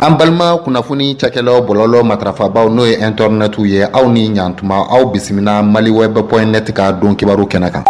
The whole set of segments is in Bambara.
An balima kunnafoni cakɛlaw bɔlɔlɔ matarafabaw n'o ye internetu ye aw ni ɲantuma aw bisimila maliweb.net ka don kibaru kɛnɛ kan.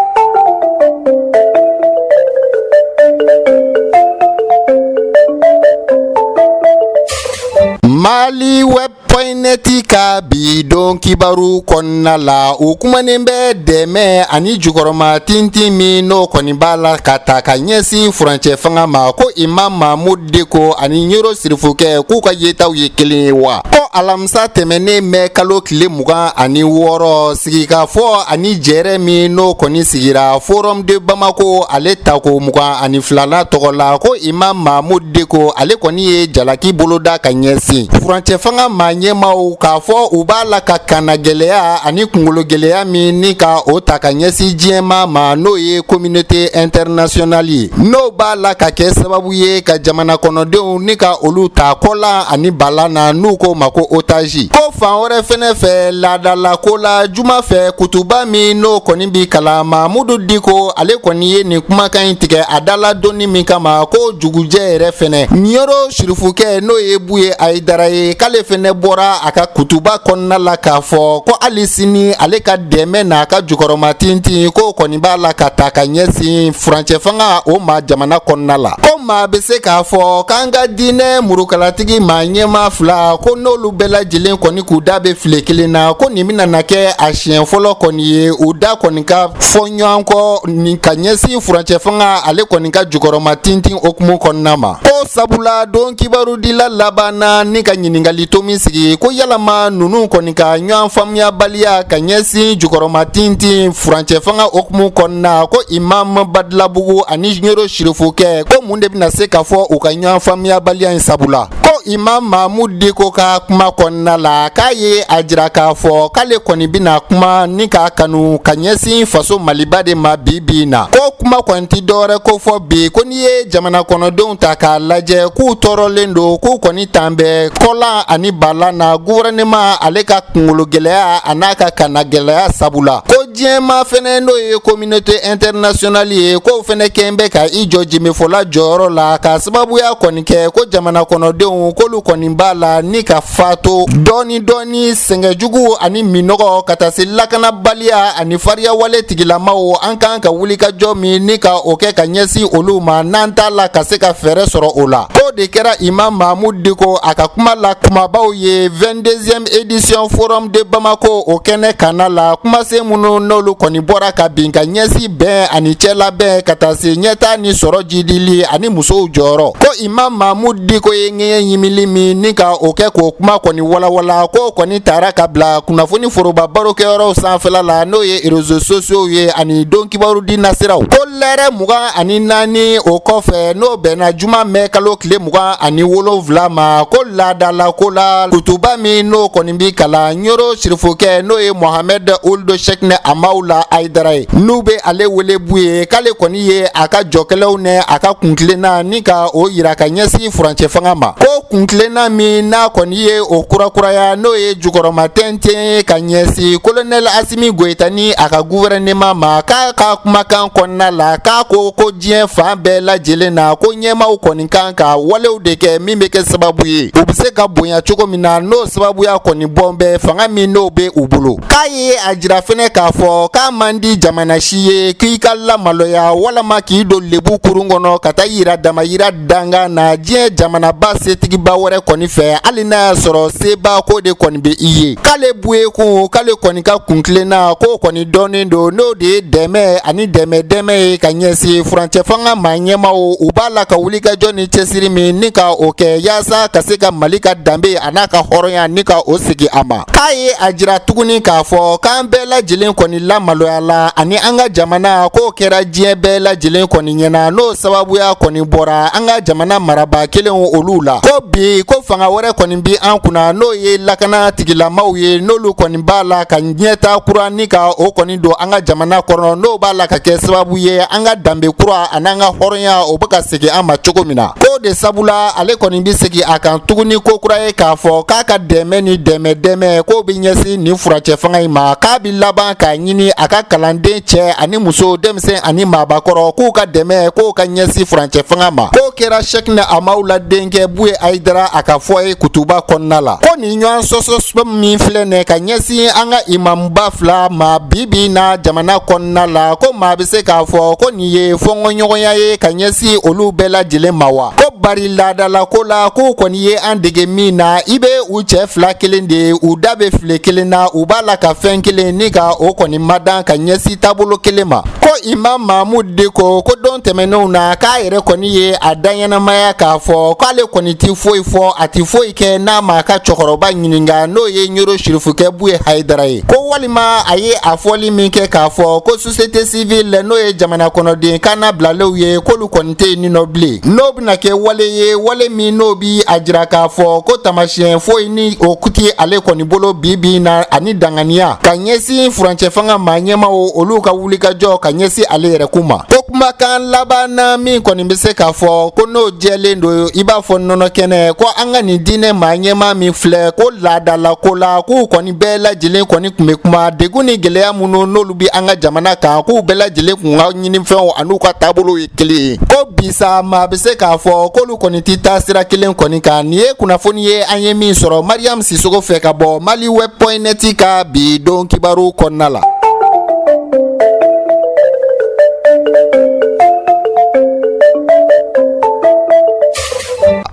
Maliweb.net ka bi don kibaru kɔnɔna la o kumanen bɛ dɛmɛ ani jukɔrɔma tintin min n'o kɔni b'a la ka ta ka ɲɛsin furancɛ fanga ma ko Imam Mahmud Diko ani Yoro Sirifukɛ k'u ka yetaw ye kelen ye wa ko alamisa tɛmɛnen mɛ kalo tile 26 sigikafɔ ani jɛrɛ min n'o kɔni sigira Forum de Bamako ale tako 22 tɔgɔ la ko Imam Mahmud Diko ale kɔni ye jalaki boloda ka ɲɛsin furancɛ fanga ma ɲɛmaw k'a fɔ u b'a la ka kana gɛlɛya ani kunkolo gɛlɛya min ni ka o ta ka ɲɛsin diɲɛma ma n'o ye communauté internationale ye n'o b'a la ka kɛ sababu ye ka jamana kɔnɔdenw ni ka olu ta kɔla ani bala na n'u ko ma ko otage ko fan wɛrɛ fɛnɛ fɛ laadala ko la juma fɛ kutuba min n'o kɔni bi kalan Mahmudu Diko ale kɔni ye nin kumakan in tigɛ a dala donni min kama ko jugujɛ yɛrɛ fɛnɛ Yoro Sirifukɛ n'o ye Buye Ayidara ye k'ale fɛnɛ bɔra a ka kutuba kɔnɔna la k'a fɔ ko hali sini ale ka dɛmɛ n'a ka jukɔrɔma tintin ko kɔni b'a la ka ta ka ɲɛsin furancɛ fanga o ma jamana kɔnɔna la ko maa bɛ se k'a fɔ k'an ka diinɛ murukalatigi maa ɲɛma fila ko n'olu bɛɛ lajɛlen kɔni k'u da bɛ file kelen na ko nin bɛna na kɛ a siɲɛ fɔlɔ kɔni ye u da kɔni ka fɔ ɲɔgɔn kɔ nin ka ɲɛsin furancɛ fanga ale kɔni ka jukɔrɔma tintin okumu kɔnɔna ma ko sabula don kibaru dila laban na ni ka ɲininkali to min sigi ko yalama nunu kɔni ka ɲɔgɔn faamuyabaliya ka ɲɛsin jukɔrɔma tintin furancɛ fanga okumu kɔnɔna ko Imam Badlabugu ani Yoro Sirifukɛ ko mun de bɛna se ka fɔ u ka ɲɔgɔn faamuyabaliya in sabula ko Imam Mahmud Diko ka kuma kɔnɔna la k'a ye a jira k'a fɔ k'ale kɔni bɛna kuma ni k'a kanu ka ɲɛsin faso Maliba de ma bi na ko kuma kɔni tɛ dɔwɛrɛ ko fɔ bi ko n'i ye jamana kɔnɔdenw ta k'a lajɛ k'u tɔɔrɔlen don k'u kɔni tan bɛ kɔlan ani bala na gouvernement ale ka kunkolo gɛlɛya a n'a ka kana gɛlɛya sabula ko diɲɛma fɛnɛ n'o ye communauté internationale ye k'o fɛnɛ kɛn bɛ ka i jɔ jimefɔla jɔyɔrɔ la ka sababuya kɔni kɛ ko jamana kɔnɔdenw k'olu kɔni b'a la ni ka fato dɔɔni sɛngɛjugu ani minɔgɔ ka taa se lakanabaliya ani fariya wale tigilamaw an kan ka wuli ka jɔ min ni ka o kɛ ka ɲɛsin olu ma n'an t'a la ka se ka fɛɛrɛ sɔrɔ o la k'o de kɛra Imam Mahmud Diko a ka kuma la kumabaw ye 22e édition Forum de Bamako o kɛnɛ kana la kumasen minnu n'olu kɔni bɔra ka bin ka ɲɛsin bɛn ani cɛlabɛn ka taa se ɲɛta ni sɔrɔ jidili ani musow jɔyɔrɔ ko Imam Mahmud Diko ye ŋɛɲɛ ɲimili min ni ka o kɛ k'o kuma kɔni walawala ko kɔni taara ka bila kunnafoni foroba barokɛyɔrɔw sanfɛla la n'o ye réseaux sociaux ye ani don kibaru di nasiraw ko lɛrɛ 24 o kɔfɛ n'o bɛnna juma mɛ kalo tile 27 ma ko laadala ko la kutuba min n'o kɔni bi kalan Yoro Sirifukɛ n'o ye Mohamed Ould Cheikhne Amaoula Ayidara ye n'u bɛ ale wele Buye k'ale kɔni ye a ka jɔkɛlaw nɛ a ka kuntilenna ni ka o yira ka ɲɛsin furancɛ fanga ma ko kuntilenna min n'a kɔni ye o kurakuraya n'o ye jukɔrɔma tɛntɛn ka ɲɛsin colonel Asimi Goïta ni a ka gouvernement ma k'a ka kumakan kɔnɔna la k'a ko diɲɛ fan bɛɛ lajɛlen na ko ɲɛmaw kɔni kan ka walew de kɛ min bɛ kɛ sababu ye u bɛ se ka bonya cogo min na n'o sababuya kɔni bɔn bɛ fanga min n'o bɛ u bolo k'a ye a jira fɛnɛ k'a fɔ k'a man di jamana si ye k'i ka lamaloya walama k'i don lebu kurun kɔnɔ ka taa yira damayira danga na diɲɛ jamanaba setigiba wɛrɛ kɔni fɛ hali n'a y'a sɔrɔ seba ko de kɔni bɛ i ye k'ale Buye kun k'ale kɔni ka kuntilenna k'o kɔni dɔnnen don n'o de ye dɛmɛ ani dɛmɛ ye ka ɲɛsin furancɛ fanga ma ɲɛmaw u b'a la ka wuli ka jɔ ni cɛsiri min ni ka o kɛ yaasa ka se ka Mali ka danbe a n'a ka hɔrɔnya ni ka o sigi a ma k'a ye a jira tuguni k'a fɔ k'an bɛɛ lajɛlen kɔni lamaloya la ani an ka jamana k'o kɛra diɲɛ bɛɛ lajɛlen kɔni ɲɛna n'o sababuya kɔni bɔra an ka jamana maraba kelen olu la ko bi ko fanga wɛrɛ kɔni bi an kunna n'o ye lakana tigilamaw ye n'olu kɔni b'a la ka ɲɛta kura ni ka o kɔni don an ka jamana kɔnɔ n'o b'a la ka kɛ sababu ye an ka danbe kura ani an ka hɔrɔnya o bɛ ka segin an ma cogo min na ko de sabula ale kɔni bi segi a kan tuguni ko kura ye k'a fɔ k'a ka dɛmɛ ni dɛmɛ k'o bi ɲɛsin nin furancɛ fanga in ma k'a bi laban k'a ɲini a ka kalanden cɛ ani muso denmisɛn ani maabakɔrɔ k'u ka dɛmɛ k'o ka ɲɛsin furancɛ fanga ma k'o kɛra Cheick Amaw la denkɛ Buye Ayidara a ka fɔ ye kutuba kɔnɔna la ko nin ɲɔgɔn sɔsɔ min filɛ nin ka ɲɛsin an ka imamuba fila ma bibi na jamana kɔnɔna la ko maa bɛ se k'a fɔ ko nin ye fɔnkɔɲɔgɔnya ye ka ɲɛsin olu bɛɛ lajɛlen ma wa ko bari laadala ko la k'u kɔni ye an dege min na i bɛ u cɛ fila kelen de u da bɛ file kelen na u b'a la ka fɛn kelen ni ka o kɔni madan ka ɲɛsin taabolo kelen ma ko Imam Mahmud de ko don tɛmɛnenw na k'a yɛrɛ kɔni ye a daɲɛnamaya k'a fɔ k'ale kɔni ti foyi fɔ a ti foyi kɛ n'a ma ka cɛkɔrɔba ɲininka n'o ye Ɲoro Sirifukɛ Buye Ayidara ye ko walima a ye a fɔli min kɛ k'a fɔ ko société civile n'o ye jamana kɔnɔden kana bilalenw ye k'olu kɔni tɛ yen nɔ bilen n'o bɛna kɛ wale ye wale min n'o bi a jira k'a fɔ ko tamasiyɛn foyi ni o kuti ale kɔni bolo bi na ani danganiya ka ɲɛsin furancɛ fanga ma ɲɛmaw olu ka wulikajɔ ka ɲɛsin ale yɛrɛ kuma ko kumakan laban na min kɔni bɛ se k'a fɔ ko n'o jɛlen don i b'a fɔ nɔnɔ kɛnɛ ko an ka nin diinɛ maa ɲɛma min filɛ ko laadala ko la k'u kɔni bɛɛ lajɛlen kɔni tun bɛ kuma degun ni gɛlɛya minnu n'olu bi an ka jamana kan k'u bɛɛ lajɛlen kun ka ɲinifɛnw an'u ka taabolo ye kelen ye ko bisa maa bɛ se k'a fɔ k'olu kɔni ti taa sira kelen kɔni kan nin ye kunnafoni ye an ye min sɔrɔ Mariam Sisogo fɛ ka bɔ maliweb.net ka bi don kibaru kɔnɔna la.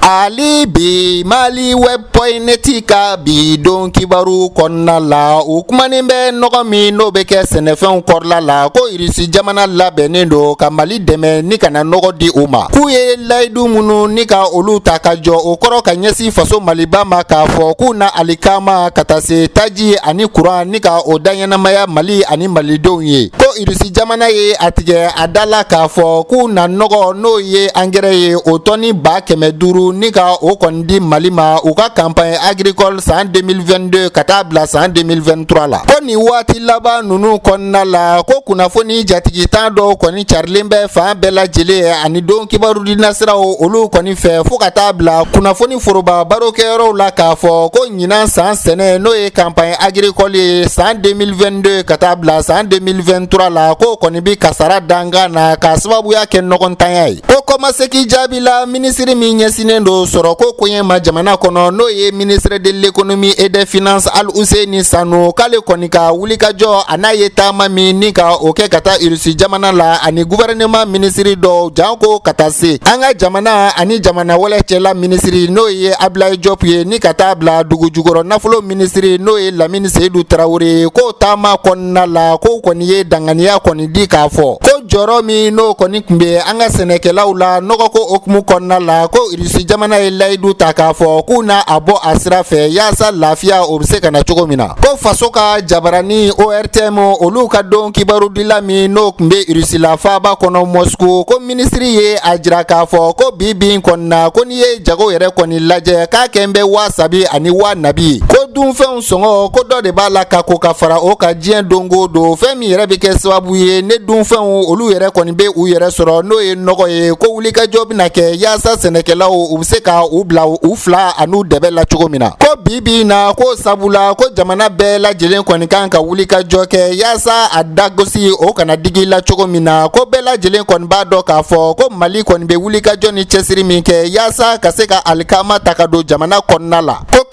Ali bi maliweb.net ka bi don kibaru kɔnɔna la u kumanen bɛ nɔgɔ min n'o bɛ kɛ sɛnɛfɛnw kɔrɔla la ko Irisi jamana labɛnnen don ka Mali dɛmɛ ni kana nɔgɔ di u ma k'u ye layidu minnu ni ka olu ta ka jɔ o kɔrɔ ka ɲɛsin faso Maliba ma k'a fɔ k'u na alikama ka taa se taji ani kuran ni ka o daɲɛnamaya Mali ani malidenw ye ko Irisi jamana ye a tigɛ a da la k'a fɔ k'u na nɔgɔ n'o ye angɛrɛ ye o tɔni 500,000 ni ka o kɔni di Mali ma u ka campagne agricole san 2022 ka taa bila san 2023 la ko nin waati laban ninnu kɔnɔna la ko kunnafoni jatigi tan dɔw kɔni carilen bɛ fan bɛɛ lajɛlen ani don kibaru di nasiraw olu kɔni fɛ fo ka taa bila kunnafoni foroba barokɛyɔrɔw la k'a fɔ ko ɲinan san sɛnɛ n'o ye campagne agricole ye san 2022 ka taa bila san 2023 la ko kɔni bi kasara danga na ka sababuya kɛ ɲɔgɔntanya ye ko kɔmasegi jaabi la minisiri min ɲɛsinnen don sɔrɔ ko koɲɛ ma jamana kɔnɔ n'o ye ministre de l'économie et des finances Al-Husseini Sanu k'ale kɔni ka wulikajɔ a n'a ye taama min ni ka o kɛ ka taa Irisi jamana la ani gouvernement ministre dɔw janko ka taa se an ka jamana ani jamana wɛrɛ cɛla ministre n'o ye Ablaye Diop ye ni ka taa bila dugu jukɔrɔ nafolo ministre n'o ye Lamini Seydou Traoré ko taama kɔnɔna la ko kɔni ye danganiya kɔni di k'a fɔ ko jɔyɔrɔ min n'o kɔni tun bɛ an ka sɛnɛkɛlaw la nɔgɔko hukumu kɔnɔna la ko Irisi jamana ye layidu ta k'a fɔ k'u na a bɔ a sira fɛ yaasa lafiya o bɛ se ka na cogo min na ko faso ka jabarani ORTM olu ka don kibaru dila min n'o tun bɛ Irisi la faaba kɔnɔ Moscou ko minisiri ye a jira k'a fɔ ko bi kɔni na ko n'i ye jago yɛrɛ kɔni lajɛ k'a kɛ n bɛ 300 ani 400 ko dunfɛnw sɔngɔ ko dɔ de b'a la ka ko ka fara o ka diɲɛ dongo don fɛn min yɛrɛ bɛ kɛ sababu ye ne dunfɛnw olu yɛrɛ kɔni bɛ u yɛrɛ sɔrɔ n'o ye nɔgɔ ye ko wulikajɔ bɛna kɛ yaasa sɛnɛkɛlaw u bɛ se ka u bila u fila an'u dɛbɛ la cogo min na ko bi na ko sabula ko jamana bɛɛ lajɛlen kɔni kan ka wulikajɔ kɛ yaasa a dagosi o kana digi la cogo min na ko bɛɛ lajɛlen kɔni b'a dɔn k'a fɔ ko Mali kɔni bɛ wulikajɔ ni cɛsiri min kɛ yaasa ka se ka alikama ta ka don jamana kɔnɔna la ko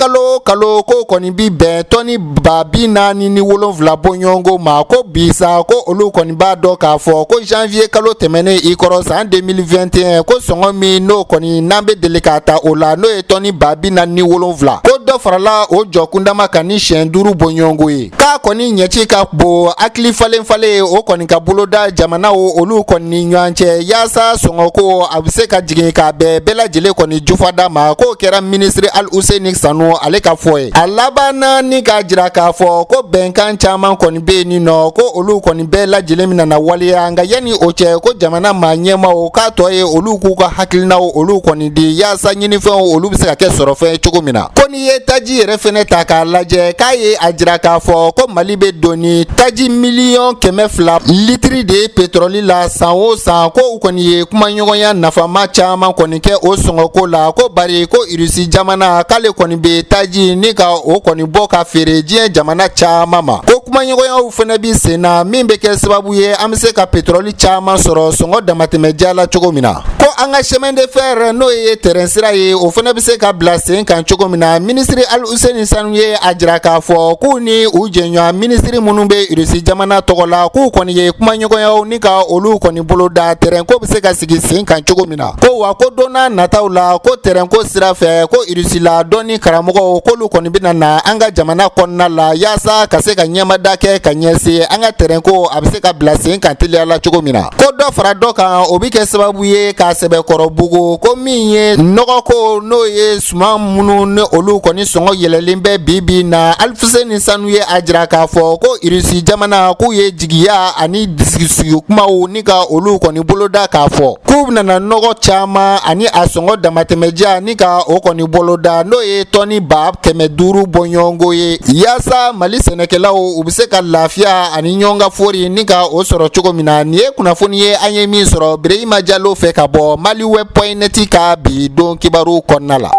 kalo ko kɔni bi bɛn tɔni 47 bɔɲɔgɔnko ma ko bisa ko olu kɔni b'a dɔn k'a fɔ ko janvier kalo tɛmɛnen i kɔrɔ san 2021 ko sɔngɔ min n'o kɔni n'an bɛ deli k'a ta o la n'o ye tɔni 47 ko dɔ farala o jɔkundama kan ni siɲɛ 5 bɔɲɔgɔnko ye k'a kɔni ɲɛci ka bon hakili falen o kɔni ka boloda jamanaw olu kɔni ni ɲɔgɔn cɛ yaasa sɔngɔko a bɛ se ka jigin k'a bɛɛ lajɛlen kɔni jufada ma k'o kɛra ministre Al-Husseini Sanu ale ka fɔ ye a laban ni k'a jira k'a fɔ ko bɛnkan caman kɔni bɛ yen nɔ ko olu kɔni bɛɛ lajɛlen min na waleya nka yanni o cɛ ko jamana maa ɲɛmaw k'a tɔ ye olu k'u ka hakilinaw olu kɔni di yaasa ɲinifɛnw olu bɛ se ka kɛ sɔrɔfɛn cogo min na ko n'i ye ye taji yɛrɛ fɛnɛ ta k'a lajɛ k'a ye a jira k'a fɔ ko Mali bɛ doni taji miliyɔn 200 litiri de pétrole la san o san, ko u kɔni ye kumaɲɔgɔnya nafama caaman kɔni kɛ o sɔngɔko la, ko bari ko Irisi jamana k'ale kɔni bɛ taji ni ka o kɔni bɔ ka feere diɲɛ jamana caaman ma, ko kumaɲɔgɔnyaw fɛnɛ bi sen na min bɛ kɛ sababu ye an bɛ se ka pétrole caaman sɔrɔ sɔngɔ damatɛmɛja la cogo min na, ko an ka chemin de fer n'o ye terrain sira ye o fɛnɛ bɛ se ka bila sen kan cogo min na. Ministre Al-Husseini Sanu ye a jira k'a fɔ k'u ni u jɛɲɔgɔn ministre minnu bɛ Irisi jamana tɔgɔ la k'u kɔni ye kumaɲɔgɔnyaw ni ka olu kɔni bolo da terrain ko bɛ se ka sigi sen kan cogo min na, ko wa ko don n'a nataw la ko terrain ko sira fɛ ko Irisi la dɔnni karamɔgɔw k'olu kɔni bɛna na an ka jamana kɔnɔna la yaasa ka se ka ɲɛmada kɛ ka ɲɛsin an ka terrain ko a bɛ se ka bila sen kan teliya la cogo min na, ko dɔ fara dɔ kan o bɛ kɛ sababu ye k'a sɛbɛkɔrɔ bugu ko min ye nɔgɔko n'o ye suman minnu ni olu kɔni sɔngɔ yɛlɛlen bɛ bi na. Al-Husseini Sanu ye a jira k'a fɔ ko Irisi jamana k'u ye jigiya ani sigi kumaw ni ka olu kɔni boloda k'a fɔ k'u bɛna nɔgɔ caman ani a sɔngɔ damatɛmɛja ni ka o kɔni boloda n'o ye tɔni 500 bɔɲɔgɔnko ye yaasa Mali sɛnɛkɛlaw u bɛ se ka lafiya ani ɲɔgɔn ka fori ni ka o sɔrɔ cogo min na. Nin ye kunnafoni ye an ye min sɔrɔ Birahima Jalo fɛ ka bɔ maliweb.net ka bi don kibaru kɔnɔna la.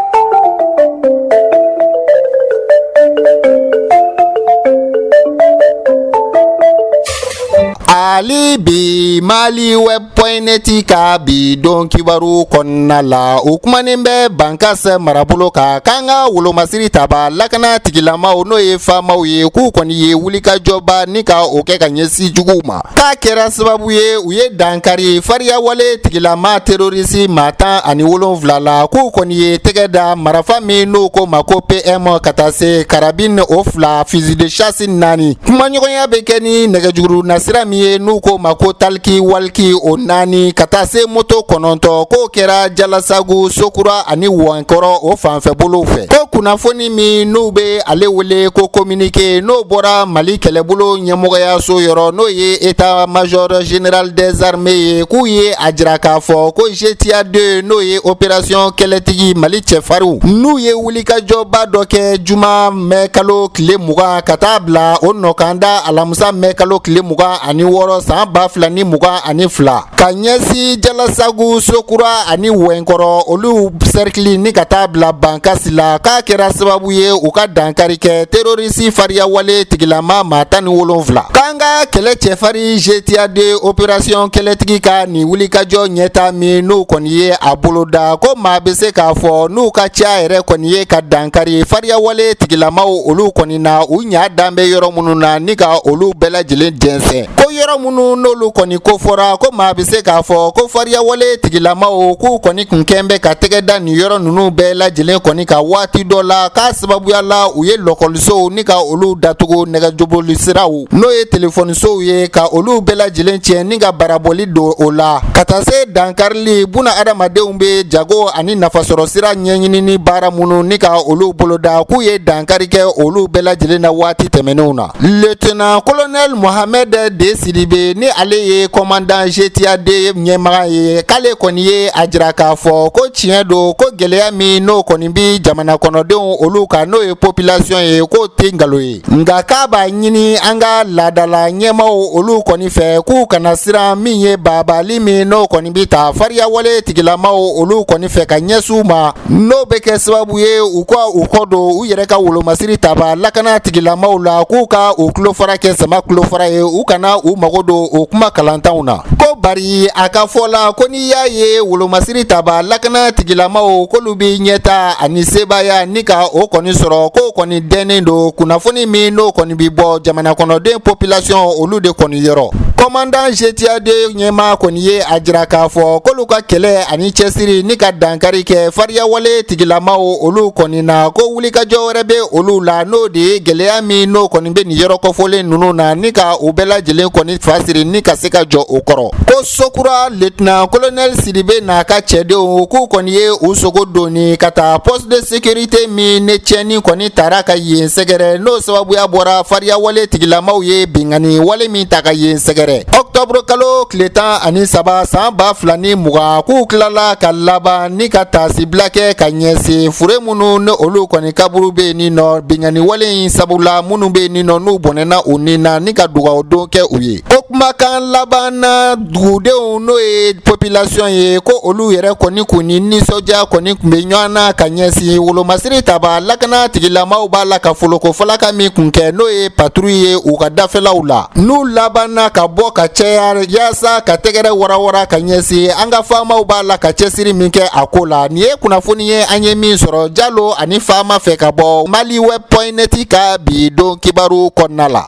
Ali bi maliweb.net ka bi don kibaru kɔnɔna la o kumanen bɛ Bankas marabolo kan k'an ka wolomasiri taba lakana tigilamaw n'o ye faamaw ye k'u kɔni ye wulikajɔba ni ka o kɛ ka ɲɛsin juguw ma, k'a kɛra sababu ye u ye dankari fariya wale tigilama terorisi maa 17 la k'u kɔni ye tɛgɛ da marafa min n'o ko ma ko PM ka taa se karabine o 2 fusil de chasse 4. Kumaɲɔgɔnya bɛ kɛ ni nɛgɛjuru nasira min ye n'u ko ma ko taliki waliki o 4 ka taa se moto 9 k'o kɛra Jalasagu Sokura ani Wankɔrɔ o fanfɛ bolo fɛ, ko kunnafoni min n'u bɛ ale wele ko communiqué n'o bɔra Mali kɛlɛbolo ɲɛmɔgɔyaso yɔrɔ n'o ye état major général des armées ye k'u ye a jira k'a fɔ ko GTA 2 n'o ye opération kɛlɛtigi Mali cɛfarinw n'u ye wulikajɔba dɔ kɛ juma mɛ kalo tile 20 ka taa bila o nɔkanda alamisa mɛ kalo tile 26 san 2022 ka ɲɛsi Jalasagu Sokura ani Wɛnkɔrɔ olu cercle ni ka taa bila Bankas la, k'a kɛra sababu ye u ka dankari kɛ terrorisi fariya wale tigilama maa 17 k'an ka kɛlɛ cɛfarin GTA 2 opération kɛlɛtigi ka nin wulikajɔ ɲɛta min n'u kɔni ye a boloda ko maa bɛ se k'a fɔ n'u ka ca yɛrɛ kɔni ye ka dankari fariya wale tigilamaw olu kɔni na u ɲa dan bɛ yɔrɔ minnu na ni ka olu bɛɛ lajɛlen jɛnsɛn, ko yɔrɔ minnu n'olu kɔni ko fɔra ko maa bɛ se k'a fɔ ko fariya wale tigilamaw k'u kɔni kun kɛn bɛ ka tɛgɛ da nin yɔrɔ ninnu bɛɛ lajɛlen kɔni ka waati dɔ la k'a sababuya la u ye lɔkɔlisow ni ka olu datugu nɛgɛjuboli siraw n'o ye telefɔnisow ye ka olu bɛɛ lajɛlen tiɲɛ ni ka barabɔli don o la ka taa se dankarili buna adamadenw bɛ jago ani nafasɔrɔ sira ɲɛɲinini baara minnu ni ka olu boloda k'u ye dankari kɛ olu bɛɛ lajɛlen na waati tɛmɛnenw na. Lieutenant colonel Mohamed de Sidibe ni ale ye commandant GTA 2 ɲɛmaga ye k'ale kɔni ye a jira k'a fɔ ko tiɲɛ don ko gɛlɛya min n'o kɔni bi jamana kɔnɔdenw olu kan n'o ye population ye k'o tɛ ngalon ye, nka k'a b'a ɲini an ka laadala ɲɛmaw olu kɔni fɛ k'u kana siran min ye babali min n'o kɔni bi ta fariya wale tigilamaw olu kɔni fɛ ka ɲɛsiw ma n'o bɛ kɛ sababu ye u ka u kɔ don u yɛrɛ ka wolomasiri taba lakana tigilamaw la k'u ka u tulofara kɛ sama tulofara ye u kana u mago don o kuma kalantanw na, ko bari a ka fɔ la ko n'i y'a ye wolomasiri taba lakana tigilamaw k'olu bi ɲɛta ani sebaya ni ka o kɔni sɔrɔ k'o kɔni dɛnnen don kunnafoni min n'o kɔni bi bɔ jamana kɔnɔden population olu de kɔni yɔrɔ. Commandant GTA 2 ɲɛma kɔni ye a jira k'a fɔ k'olu ka kɛlɛ ani cɛsiri ni ka dankari kɛ fariya wale tigilamaw olu kɔni na ko wulikajɔ wɛrɛ bɛ olu la n'o de ye gɛlɛya min n'o kɔni bɛ nin yɔrɔ kɔfɔlen ninnu na ni ka u bɛɛ lajɛlen kɔni fasiri ni ka se ka jɔ o kɔrɔ, ko ko sokura lieutenant colonel Sidibe n'a ka cɛdenw k'u kɔni ye u sogo doni ka taa poste de sécurité min ne tiɲɛni kɔni taara ka yen sɛgɛrɛ n'o sababuya bɔra fariya wale tigilamaw ye bingani wale min ta ka yen sɛgɛrɛ octobre kalo tile 13 san 2020 k'u tilala ka laban ni ka taasibila kɛ ka ɲɛsin fure minnu ne olu kɔni kaburu bɛ nin nɔ bingani wale in sabula minnu bɛ nin nɔ n'u bɔnɛna u ni na ni ka dugawu don kɛ u ye o kumakan laban na dugudenw n'o ye population ye ko olu yɛrɛ kɔni k'u ni nisɔndiya kɔni tun bɛ ɲɔgɔn na ka ɲɛsin wolomasiri taba lakana tigilamaw b'a la ka folokofalaka min kun kɛ n'o ye patrouille ye u ka dafɛlaw la n'u labanna ka bɔ ka caya yaasa ka tɛgɛrɛ warawara ka ɲɛsin an ka faamaw b'a la ka cɛsiri min kɛ a ko la nin ye kunnafoni ye an ye min sɔrɔ Jalo ani faama fɛ ka bɔ maliweb.net ka bi don kibaru kɔnɔna la.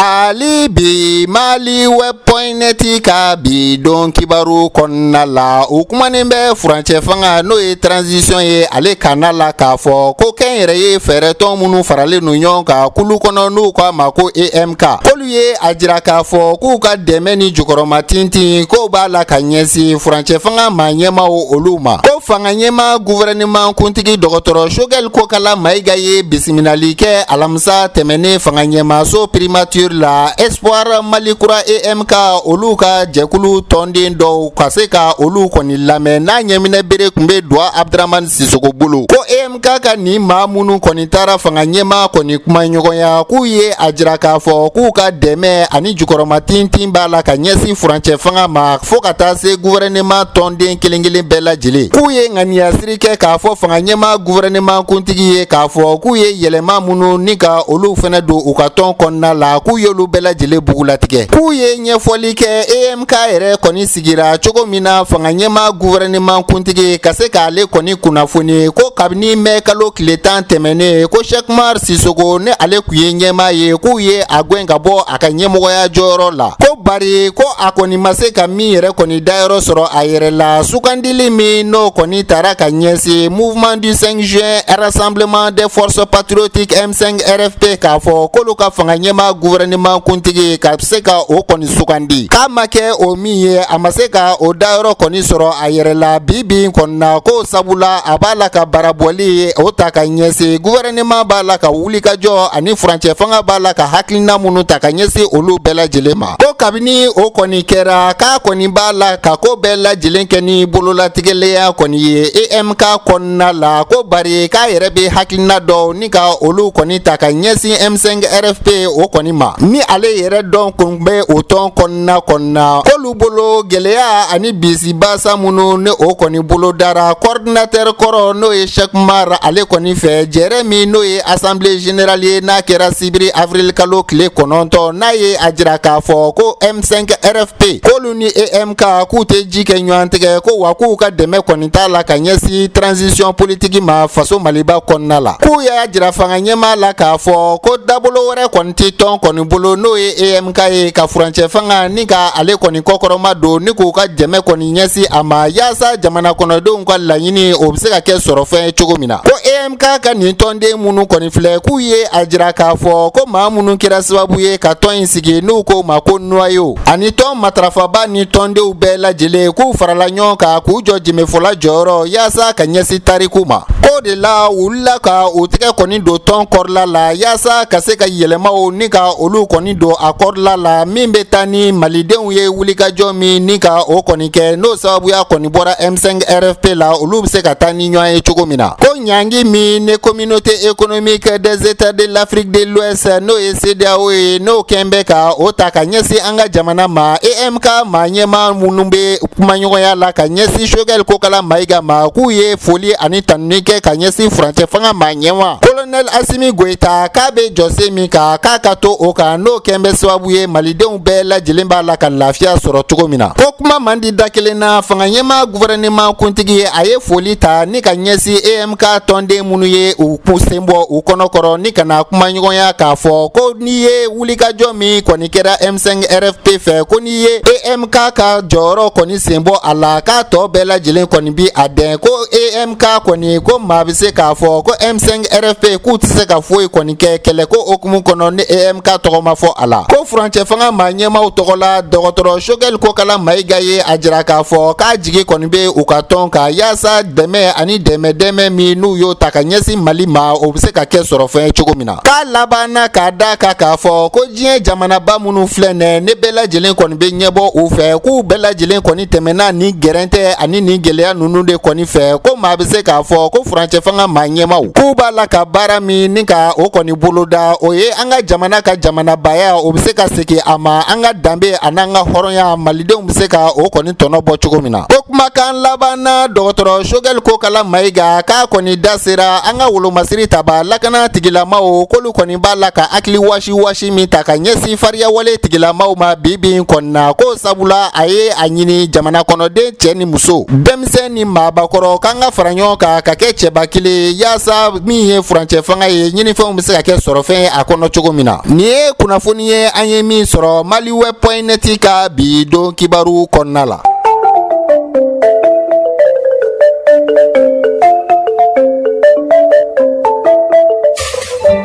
Ali bi maliweb.net ka bi don kibaru kɔnɔna la o kumanen bɛ furancɛ fanga n'o ye transition ye ale kana la k'a fɔ ko kɛn yɛrɛ ye fɛɛrɛtɔn minnu faralen nu ɲɔgɔn kan kulu kɔnɔ n'u k'a ma ko EMK k'olu ye a jira k'a fɔ k'u ka dɛmɛ ni jukɔrɔma tintin k'o b'a la ka ɲɛsin furancɛ fanga ma ɲɛmaw olu ma ko fanga ɲɛma gouvernement kuntigi dɔgɔtɔrɔ Choguel Kokala Mayiga ye bisiminali kɛ alamisa tɛmɛnen fanga ɲɛmaso primature la Espoir Malikura EMK olu ka jɛkulu tɔnden dɔw ka se ka olu kɔni lamɛn n'a ɲɛminɛ bere kun bɛ Dua Abdraman Sisoko bolo ko EMK ka ni maa minnu kɔni taara fanga ɲɛma kɔni kuma ɲɔgɔnya k'u ye a jira k'a fɔ k'u ka dɛmɛ ani jukɔrɔma tintin b'a la ka ɲɛsin furancɛ fanga ma fo ka taa se gouvernement tɔnden kelen kelen bɛɛ lajɛlen k'u ye ŋaniyasiri kɛ k'a fɔ fanga ɲɛma gouvernement kuntigi ye k'a fɔ k'u ye yɛlɛma minnu ni ka olu fɛnɛ don u ka tɔn kɔnɔna la k'u y'olu bɛɛ lajɛlen bugulatigɛ k'u ye ɲɛfɔli kɛ EMK yɛrɛ kɔni sigira cogo min na fanga ɲɛma gouvernement kuntigi ka se k'ale kɔni kunnafoni ko kabini mɛn kalo tile 10 tɛmɛnen ko Cheikh Umar Sisoko ne ale kun ye ɲɛma ye k'u ye a gɛn ka bɔ a ka ɲɛmɔgɔya jɔyɔrɔ la ko bari ko a kɔni ma se ka min yɛrɛ kɔni dayɔrɔ sɔrɔ a yɛrɛ la sugandili min n'o kɔni taara ka ɲɛsin mouvement du 5 juin rassemblement des forces patriotiques M5 RFP k'a fɔ k'olu ka fanga ɲɛma gouvernement kuntigi ka se ka o kɔni sugandi k'a ma kɛ o min ye a ma se ka o dayɔrɔ kɔni sɔrɔ a yɛrɛ la bi kɔnɔna ko sabula a b'a la ka barabɔli ye o ta ka ɲɛsin gouvernement b'a la ka wulikajɔ ani furancɛ fanga b'a la ka hakilina minnu ta ka ɲɛsin olu bɛɛ lajɛlen ma ko kabini o kɔni kɛra k'a kɔni b'a la ka ko bɛɛ lajɛlen kɛ ni bololatigɛlenya kɔni ye EMK kɔnɔna la ko bari k'a yɛrɛ bɛ hakilina dɔw ni ka olu kɔni ta ka ɲɛsin M5 RFP o kɔni ma ni ale yɛrɛ dɔn kun bɛ o tɔn kɔnɔna k'olu bolo gɛlɛya ani bisibasa minnu ne o kɔni bolo dara coordinateur kɔrɔ n'o ye Cheikh Umar ale kɔni fɛ jɛrɛ min n'o ye assemblée générale ye n'a kɛra sibiri avril kalo tile 9 n'a ye a jira k'a fɔ ko M5 RFP k'olu ni EMK k'u tɛ ji kɛ ɲɔgɔn tigɛ ko wa k'u ka dɛmɛ kɔni t'a la ka ɲɛsin transition politique ma faso Maliba kɔnɔna la k'u y'a jira fanga ɲɛma la k'a fɔ ko dabolo wɛrɛ kɔni tɛ tɔn kɔni bolo n'o ye EMK ye ka furancɛ fanga ni ka ale kɔni kɔkɔrɔma don ni k'u ka dɛmɛ kɔni ɲɛsin a ma yaasa jamana kɔnɔdenw ka laɲini o bɛ se ka kɛ sɔrɔfɛn ye cogo min na ko EMK ka nin tɔnden minnu kɔni filɛ k'u ye a jira k'a fɔ ko maa minnu kɛra sababu ye ka tɔn in sigi n'u ko ma ko noyau ani tɔn matarafaba ni tɔndenw bɛɛ lajɛlen k'u farala ɲɔgɔn kan k'u jɔ jɛmɛfɔla jɔyɔrɔ yaasa ka ɲɛsin tariku ma ko de la u wulila ka u tɛgɛ kɔni don tɔn kɔrɔla la yaasa ka se ka yɛlɛmaw ni ka olu kɔni don a kɔrɔla la min bɛ taa ni malidenw ye wulikajɔ min ni ka o kɔni kɛ n'o sababuya kɔni bɔra M5 RFP la olu bɛ se ka taa ni ɲɔgɔn ye cogo min na ko ɲangi min ne communauté économique des états de l'Afrique de l'Ouest n'o ye CEDEAO ye n'o kɛn bɛ ka o ta ka ɲɛsin an ka jamana ma EMK maa ɲɛma minnu bɛ kumaɲɔgɔnya la ka ɲɛsin Choguel Kokala Mayiga ma k'u ye foli ani tanuni kɛ ka ɲɛsin furancɛ fanga maa ɲɛma colonel Asimi Goita k'a bɛ jɔsen min kan k'a ka to o kan n'o kɛn bɛ sababu ye malidenw bɛɛ lajɛlen b'a la ka lafiya sɔrɔ cogo min na ko kuma man di da kelen na fanga ɲɛma gouvernement kuntigi ye a ye foli ta ni ka ɲɛsin EMK tɔnden minnu ye u sen bɔ u kɔnɔkɔrɔ ni kana kuma ɲɔgɔnya k'a fɔ ko n'i ye wulikajɔ min kɔni kɛra M5 RFP fɛ ko n'i ye EMK ka jɔyɔrɔ kɔni sen bɔ a la k'a tɔ bɛɛ lajɛlen kɔni bi a dɛn ko EMK kɔni ko maa bɛ se k'a fɔ ko M5 RFP k'u tɛ se ka foyi kɔni kɛ kɛlɛ ko okumu kɔnɔ ni EMK tɔgɔ ma fɔ a la ko furancɛ fanga maa ɲɛmaaw tɔgɔ la dɔgɔtɔrɔ Choguel Kokala Mayiga ye a jira k'a fɔ k'a jigi kɔni bɛ u ka tɔn kan yaasa dɛmɛ ani dɛmɛ min n'u y'o ta ka ɲɛsin Mali ma o bɛ se ka kɛ sɔrɔfɛn cogo min na k'a labanna k'a da kan k'a fɔ ko diɲɛ jamanaba minnu filɛ ne bɛɛ lajɛlen kɔni bɛ ɲɛbɔ u fɛ k'u bɛɛ lajɛlen kɔni tɛmɛna ni gɛrɛntɛ ani ni gɛlɛya ninnu de kɔni fɛ ko maa bɛ se k'a fɔ ko furancɛ fanga maa ɲɛmaaw k'u b'a la ka baara min ni ka o kɔni boloda o ye an ka jamana ka jamanabaya o bɛ se ka segin a ma an ka danbe a n'an ka hɔrɔnya malidenw bɛ se ka o kɔni tɔnɔ bɔ cogo min na ko kumakan laban na dɔgɔtɔrɔ Choguel Kokala Mayiga k'a kɔni da sera an ka wolomasiri taba lakana tigilamaw k'olu kɔni b'a la ka hakili wasi min ta ka ɲɛsin fariya wale tigilamaw ma bi kɔni na ko sabula a ye a ɲini jamana kɔnɔden cɛ ni muso denmisɛn ni maabakɔrɔ k'an ka fara ɲɔgɔn kan ka kɛ cɛba kelen yaasa min ye furancɛ fanga ye ɲinifɛnw bɛ se ka kɛ sɔrɔfɛn a kɔnɔ cogo min na nin ye kunnafoni ye an ye min sɔrɔ maliweb.net ka bi don kibaru kɔnɔna la.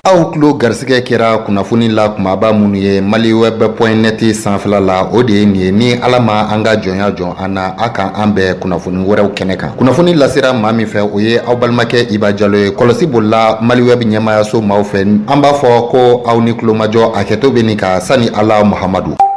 Aw tulo garisɛgɛ kɛra kunnafoni la kumaba minnu ye maliweb.net sanfɛla la o de ye nin ye ni ala ma an ka jɔnya jɔn an na a kan an bɛɛ kunnafoni wɛrɛw kɛnɛ kan kunnafoni lasera maa min fɛ o ye aw balimakɛ Iba Jalo ye kɔlɔsi bolila maliweb ɲɛmaayaso maaw fɛ an b'a fɔ ko aw ni tulomajɔ a kɛtɔ bɛ nin ka sani Ala Muhamadu